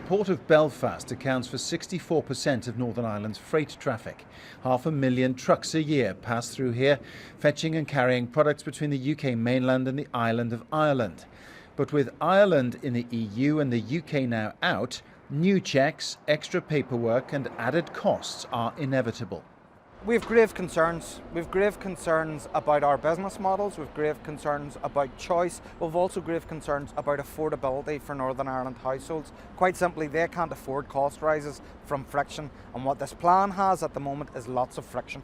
Port of Belfast accounts for 64% of Northern Ireland's freight traffic. 500,000 trucks a year pass through here, fetching and carrying products between the UK mainland and the island of Ireland. But with Ireland in the EU and the UK now out, new checks, extra paperwork and added costs are inevitable. We have grave concerns. We have grave concerns about our business models. We have grave concerns about choice. We have also grave concerns about affordability for Northern Ireland households. Quite simply, they can't afford cost rises from friction, and what this plan has at the moment is lots of friction.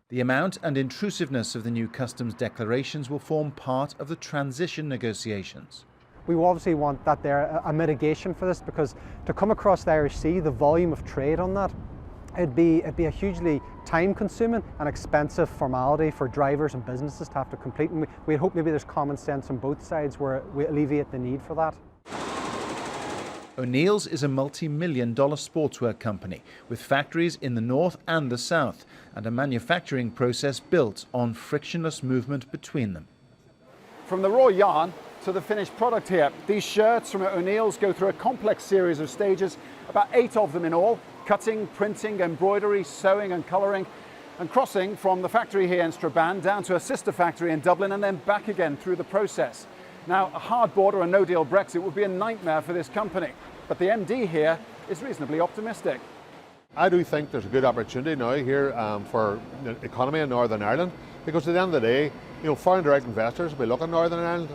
The amount and intrusiveness of the new customs declarations will form part of the transition negotiations. We obviously want that there a mitigation for this, because to come across the Irish Sea, the volume of trade on that, it'd be a hugely time-consuming and expensive formality for drivers and businesses to have to complete. And we hope maybe there's common sense on both sides where we alleviate the need for that. O'Neill's is a multi-million-dollar sportswear company with factories in the north and the south, and a manufacturing process built on frictionless movement between them. From the raw yarn to the finished product here, these shirts from O'Neill's go through a complex series of stages, about 8 of them in all. Cutting, printing, embroidery, sewing and colouring, and crossing from the factory here in Strabane down to a sister factory in Dublin and then back again through the process. Now, a hard border and no-deal Brexit would be a nightmare for this company, but the MD here is reasonably optimistic. I do think there's a good opportunity now here for the economy in Northern Ireland, because at the end of the day, foreign direct investors will be looking at Northern Ireland,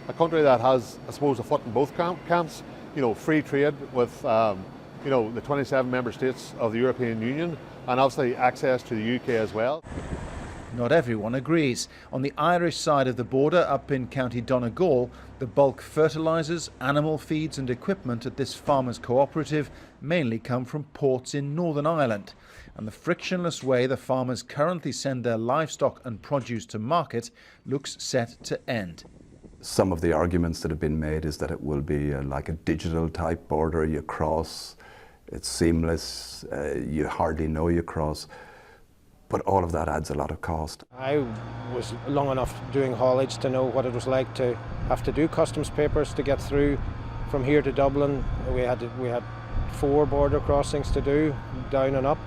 a country that has, I suppose, a foot in both camps, free trade with the 27 member states of the European Union, and obviously access to the UK as well. Not everyone agrees. On the Irish side of the border, up in County Donegal, the bulk fertilisers, animal feeds and equipment at this farmers' cooperative mainly come from ports in Northern Ireland. And the frictionless way the farmers currently send their livestock and produce to market looks set to end. Some of the arguments that have been made is that it will be like a digital type border. You cross, it's seamless, you hardly know you cross, but all of that adds a lot of cost. I was long enough doing haulage to know what it was like to have to do customs papers to get through from here to Dublin. We had 4 border crossings to do, down and up,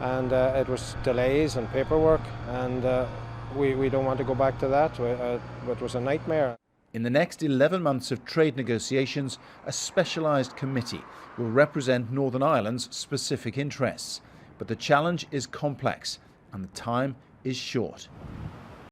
and it was delays and paperwork, and we don't want to go back to that. It was a nightmare. In the next 11 months of trade negotiations, a specialised committee will represent Northern Ireland's specific interests. But the challenge is complex and the time is short.